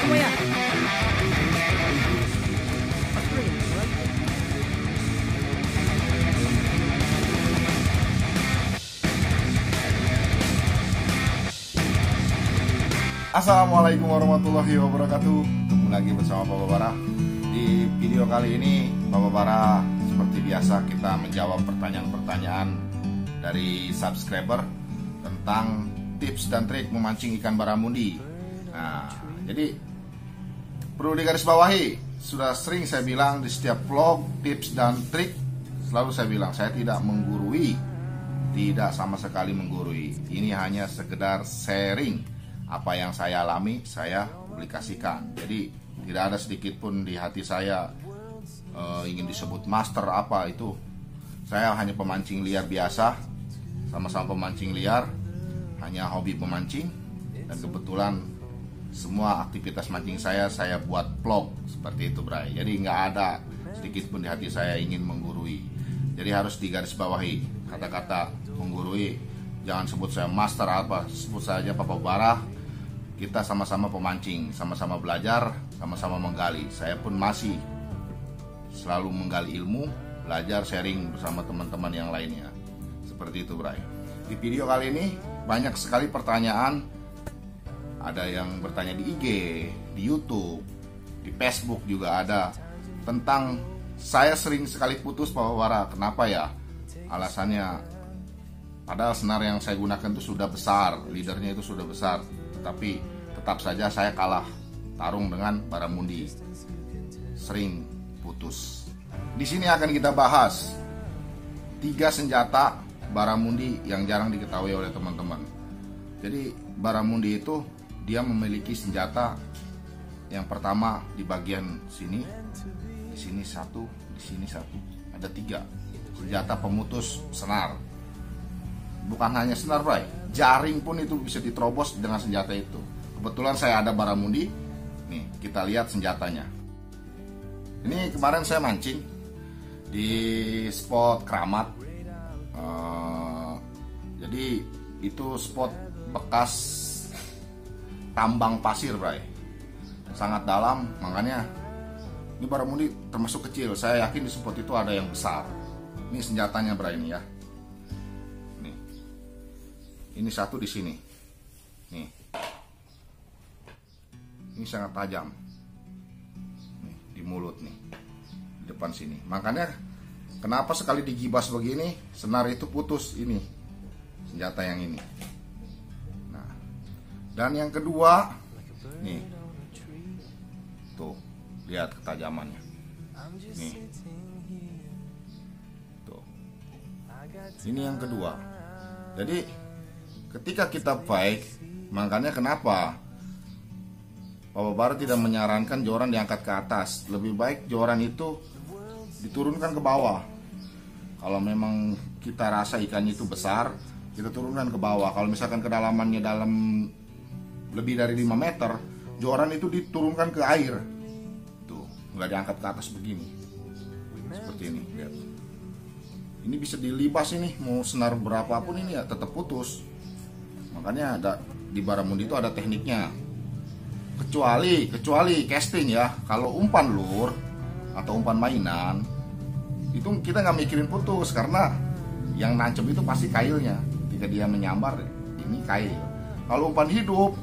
semuanya. Assalamualaikum warahmatullahi wabarakatuh. Ketemu lagi bersama Bapak Bara. Di video kali ini Bapak Bara seperti biasa kita menjawab pertanyaan-pertanyaan dari subscriber tentang tips dan trik memancing ikan baramundi. Nah, jadi perlu digarisbawahi, sudah sering saya bilang di setiap vlog tips dan trik, selalu saya bilang saya tidak menggurui, tidak sama sekali menggurui. Ini hanya sekedar sharing. Apa yang saya alami, saya publikasikan. Jadi tidak ada sedikit pun di hati saya ingin disebut master apa itu. Saya hanya pemancing liar biasa, sama-sama pemancing liar, hanya hobi pemancing. Dan kebetulan semua aktivitas mancing saya buat vlog seperti itu, Bray. Jadi nggak ada sedikit pun di hati saya ingin menggurui. Jadi harus digarisbawahi kata-kata menggurui. Jangan sebut saya master apa, sebut saja Papa Bara. Kita sama-sama pemancing, sama-sama belajar, sama-sama menggali. Saya pun masih selalu menggali ilmu, belajar, sharing bersama teman-teman yang lainnya. Seperti itu, Bray. Di video kali ini banyak sekali pertanyaan. Ada yang bertanya di IG, di YouTube, di Facebook juga ada. Tentang saya sering sekali putus, Papa Bara. Kenapa ya? Alasannya, padahal senar yang saya gunakan itu sudah besar, leadernya itu sudah besar, tapi tetap saja saya kalah tarung dengan baramundi. Sering putus. Di sini akan kita bahas 3 senjata baramundi yang jarang diketahui oleh teman-teman. Jadi baramundi itu dia memiliki senjata yang pertama di bagian sini, di sini 1, di sini 1, ada 3 senjata pemutus senar. Bukan hanya senar, Bray, jaring pun itu bisa diterobos dengan senjata itu. Kebetulan saya ada baramundi. Nih, kita lihat senjatanya. Ini kemarin saya mancing di spot Keramat. Jadi itu spot bekas tambang pasir, Bray. Sangat dalam, makanya ini baramundi termasuk kecil. Saya yakin di spot itu ada yang besar. Ini senjatanya, Bray, ini ya. Ini 1 di sini. Nih. Ini sangat tajam. Nih, di mulut nih. Di depan sini. Makanya kenapa sekali digibas begini, senar itu putus ini. Senjata yang ini. Nah. Dan yang kedua, nih. Tuh, lihat ketajamannya. Nih. Tuh. Ini yang kedua. Jadi ketika kita baik, makanya kenapa Papa Bara tidak menyarankan joran diangkat ke atas. Lebih baik joran itu diturunkan ke bawah. Kalau memang kita rasa ikannya itu besar, kita turunkan ke bawah. Kalau misalkan kedalamannya dalam lebih dari 5 meter, joran itu diturunkan ke air. Tuh, nggak diangkat ke atas begini. Seperti ini, lihat. Ini bisa dilibas ini, mau senar berapapun ini ya tetap putus. Makanya ada di baramundi itu ada tekniknya. Kecuali casting ya. Kalau umpan lur atau umpan mainan, itu kita nggak mikirin putus karena yang nancep itu pasti kailnya. Ketika dia menyambar, ini kail. Kalau umpan hidup,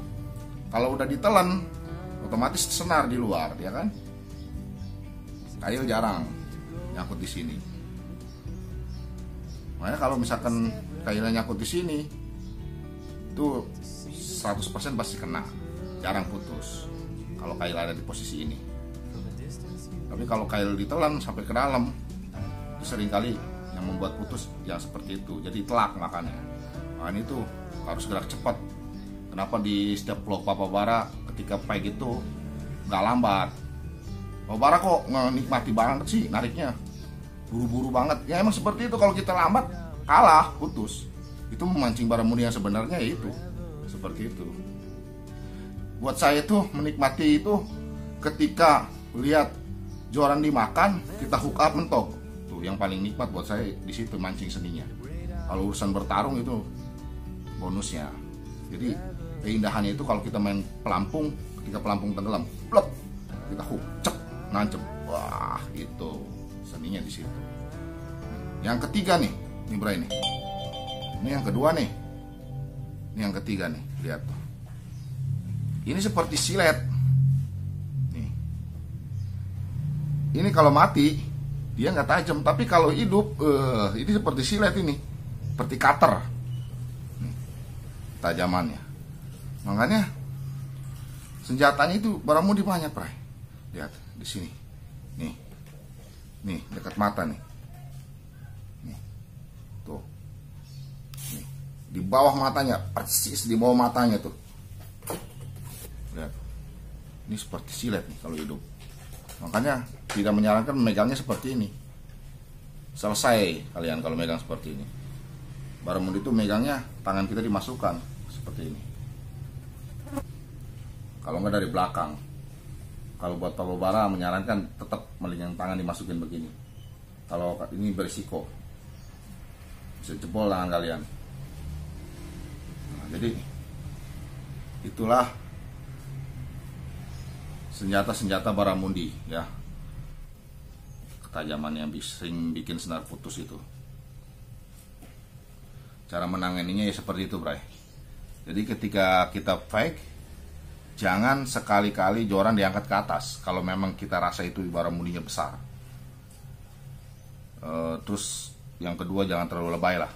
kalau udah ditelan, otomatis senar di luar, ya kan? Kail jarang nyangkut di sini. Makanya kalau misalkan kailnya nyangkut di sini, itu 100% pasti kena, jarang putus kalau kail ada di posisi ini. Tapi kalau kail ditelan sampai ke dalam, itu seringkali yang membuat putus yang seperti itu. Jadi telak makanya itu harus gerak cepat. Kenapa di setiap vlog Papa Bara ketika pagi itu nggak lambat? Papa Bara kok nikmati banget sih nariknya, buru-buru banget. Ya emang seperti itu, kalau kita lambat kalah, putus. Itu memancing baramundi yang sebenarnya ya itu seperti itu. Buat saya itu menikmati itu ketika lihat joran dimakan, kita hook up mentok. Tuh yang paling nikmat buat saya di situ mancing seninya. Kalau urusan bertarung itu bonusnya. Jadi keindahannya itu kalau kita main pelampung ketika pelampung tenggelam, blok, kita hook, cek, nancep. Wah, itu seninya di situ. Yang ketiga nih, ini Bray nih. Ini yang kedua nih. Ini yang ketiga nih, lihat tuh. Ini seperti silet. Nih. Ini kalau mati dia nggak tajam, tapi kalau hidup, ini seperti silet ini, seperti cutter. Nih, tajamannya. Makanya senjatanya itu Baramudi banyak, Bray. Lihat di sini. Nih, dekat mata nih. Nih. Tuh. Nih, di bawah matanya, persis di bawah matanya tuh. Lihat. Ini seperti silet nih kalau hidup. Makanya tidak menyarankan memegangnya seperti ini. Selesai kalian kalau megang seperti ini. Baramudi itu megangnya tangan kita dimasukkan seperti ini. Kalau nggak dari belakang. Kalau buat Pak Babara menyarankan tetap melingkar tangan dimasukin begini. Kalau ini berisiko, bisa jebol tangan kalian. Nah, jadi itulah senjata-senjata Baramudi ya. Ketajaman yang sering bikin senar putus itu. Cara menanganinya ya seperti itu, Bray. Jadi ketika kita fake, jangan sekali-kali joran diangkat ke atas kalau memang kita rasa itu Baramudinya besar. Terus yang kedua, jangan terlalu lebay lah,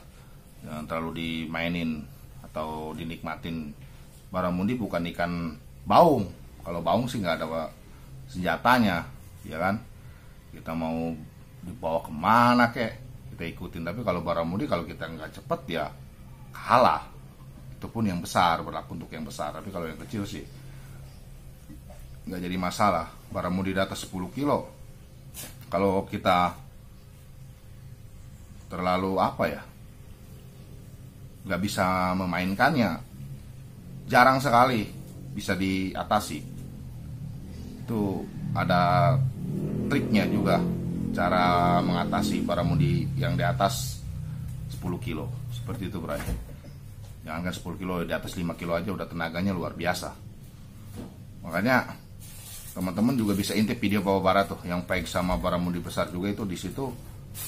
jangan terlalu dimainin atau dinikmatin. Baramudi bukan ikan baung. Kalau baung sih nggak ada senjatanya, ya kan? Kita mau dibawa kemana kek kita ikutin. Tapi kalau Baramudi, kalau kita nggak cepet ya kalah. Itu pun yang besar, berlaku untuk yang besar. Tapi kalau yang kecil sih nggak jadi masalah. Baramudi di atas 10 kilo, kalau kita terlalu nggak bisa memainkannya, jarang sekali bisa diatasi. Itu ada triknya juga, cara mengatasi Baramudi yang di atas 10 kilo seperti itu, Bray. Jangan kan 10 kilo, di atas 5 kilo aja udah tenaganya luar biasa. Makanya teman-teman juga bisa intip video Pak Babara tuh yang peg sama Baramudi besar juga itu. Di situ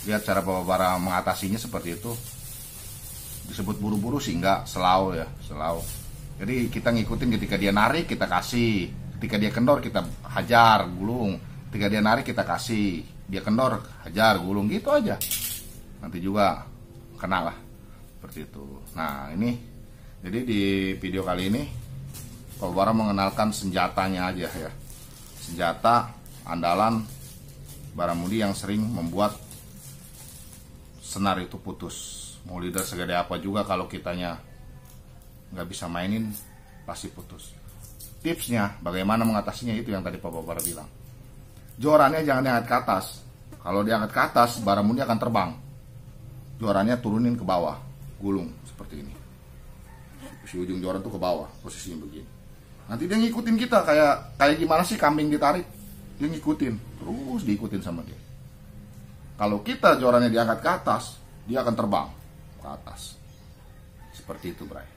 lihat cara Pak Babara mengatasinya seperti itu. Disebut buru-buru sih enggak, selau ya, selau. Jadi kita ngikutin, ketika dia narik kita kasih, ketika dia kendor kita hajar, gulung. Ketika dia narik kita kasih, dia kendor, hajar, gulung, gitu aja. Nanti juga kena lah seperti itu. Nah, ini jadi di video kali ini Pak Babara mengenalkan senjatanya aja ya. Senjata andalan Baramudi yang sering membuat senar itu putus. Mau leader segede apa juga, kalau kitanya nggak bisa mainin pasti putus. Tipsnya bagaimana mengatasinya itu yang tadi Pak Babara bilang. Jorannya jangan diangkat ke atas. Kalau diangkat ke atas, Baramudi akan terbang. Jorannya turunin ke bawah, gulung seperti ini. Si ujung joran tuh ke bawah, posisinya begini. Nanti dia ngikutin kita, kayak gimana sih kambing ditarik. Dia ngikutin, terus diikutin sama dia. Kalau kita jorannya diangkat ke atas, dia akan terbang ke atas. Seperti itu, Bray.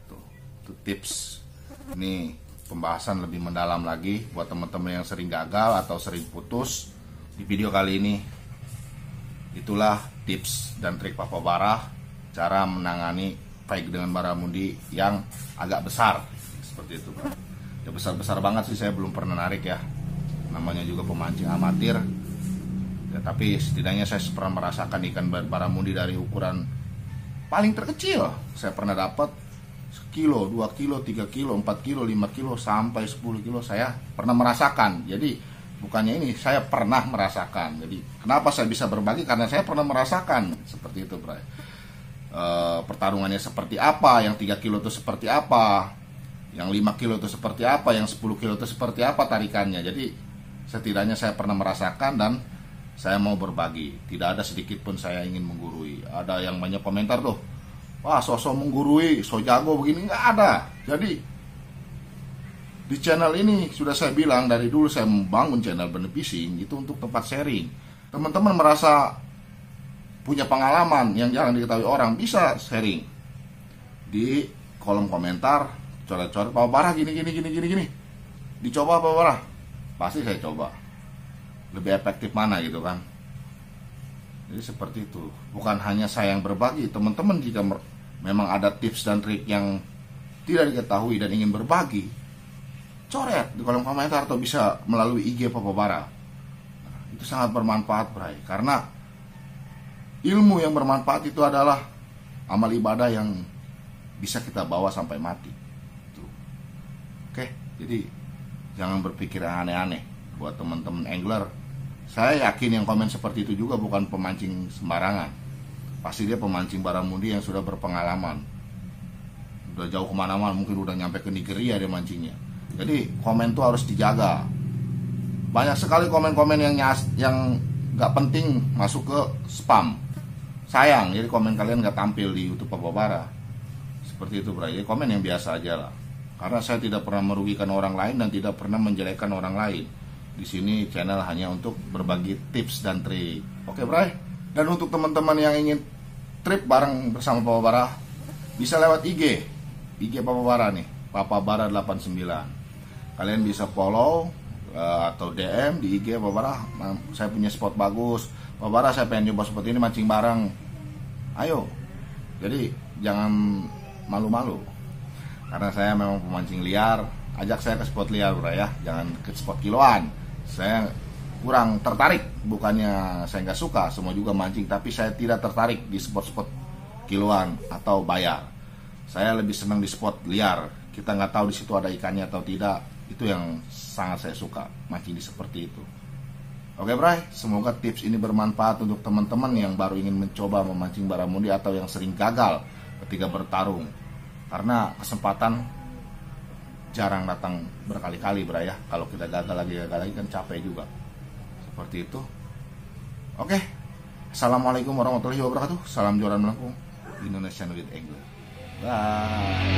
Tuh, itu tips. Ini pembahasan lebih mendalam lagi buat teman-teman yang sering gagal atau sering putus. Di video kali ini, itulah tips dan trik Pak Babara cara menangani fight dengan Baramudi yang agak besar. Seperti itu, Bro. Ya besar-besar banget sih saya belum pernah narik ya. Namanya juga pemancing amatir. Ya, tapi setidaknya saya pernah merasakan ikan Baramudi dari ukuran paling terkecil. Saya pernah dapat 1 kilo, 2 kilo, 3 kilo, 4 kilo, 5 kilo, sampai 10 kilo saya pernah merasakan. Jadi bukannya ini, saya pernah merasakan. Jadi kenapa saya bisa berbagi? Karena saya pernah merasakan seperti itu, Bro. Pertarungannya seperti apa, yang 3 kilo itu seperti apa, yang 5 kilo itu seperti apa, yang 10 kilo itu seperti apa tarikannya. Jadi setidaknya saya pernah merasakan dan saya mau berbagi. Tidak ada sedikit pun saya ingin menggurui. Ada yang banyak komentar tuh, wah sosok menggurui, so jago begini, nggak ada. Jadi di channel ini sudah saya bilang dari dulu, saya membangun channel Benih Fishing itu untuk tempat sharing. Teman-teman merasa punya pengalaman yang jarang diketahui orang, bisa sharing di kolom komentar, coret-coret Pak Babara gini. dicoba apa Bara? Pasti saya coba. Lebih efektif mana gitu kan. Jadi seperti itu. Bukan hanya saya yang berbagi, teman-teman jika memang ada tips dan trik yang tidak diketahui dan ingin berbagi, coret di kolom komentar atau bisa melalui IG Papa Bara. Nah, itu sangat bermanfaat, Bray. Karena ilmu yang bermanfaat itu adalah amal ibadah yang bisa kita bawa sampai mati. Oke, jadi jangan berpikir aneh-aneh. Buat teman-teman angler, saya yakin yang komen seperti itu juga bukan pemancing sembarangan. Pasti dia pemancing barramundi yang sudah berpengalaman. Udah jauh kemana-mana, mungkin udah nyampe ke Nigeria dia mancingnya. Jadi komen tuh harus dijaga. Banyak sekali komen-komen yang nggak penting masuk ke spam. Sayang, jadi komen kalian nggak tampil di YouTube Papa Bara. Seperti itu, Bray. Jadi komen yang biasa aja lah. Karena saya tidak pernah merugikan orang lain dan tidak pernah menjelekkan orang lain. Di sini channel hanya untuk berbagi tips dan trik. Oke, Bray. Dan untuk teman-teman yang ingin trip bareng bersama Papa Bara, bisa lewat IG Papa Bara nih, Papa Bara 89. Kalian bisa follow atau DM di IG Papa Bara. Saya punya spot bagus. Papa Bara, saya pengen coba spot ini mancing bareng. Ayo. Jadi jangan malu-malu. Karena saya memang pemancing liar. Ajak saya ke spot liar, Bro ya. Jangan ke spot kiloan. Saya kurang tertarik. Bukannya saya nggak suka, semua juga mancing, tapi saya tidak tertarik di spot-spot kiloan atau bayar. Saya lebih senang di spot liar. Kita nggak tahu di situ ada ikannya atau tidak. Itu yang sangat saya suka, mancing di seperti itu. Oke, Bray, semoga tips ini bermanfaat untuk teman-teman yang baru ingin mencoba memancing barramundi atau yang sering gagal ketika bertarung. Karena kesempatan jarang datang berkali-kali, Bray ya. Kalau kita gagal lagi kan capek juga. Seperti itu. Oke. Assalamualaikum warahmatullahi wabarakatuh. Salam jualan melengkung. Indonesian with Angler. Bye.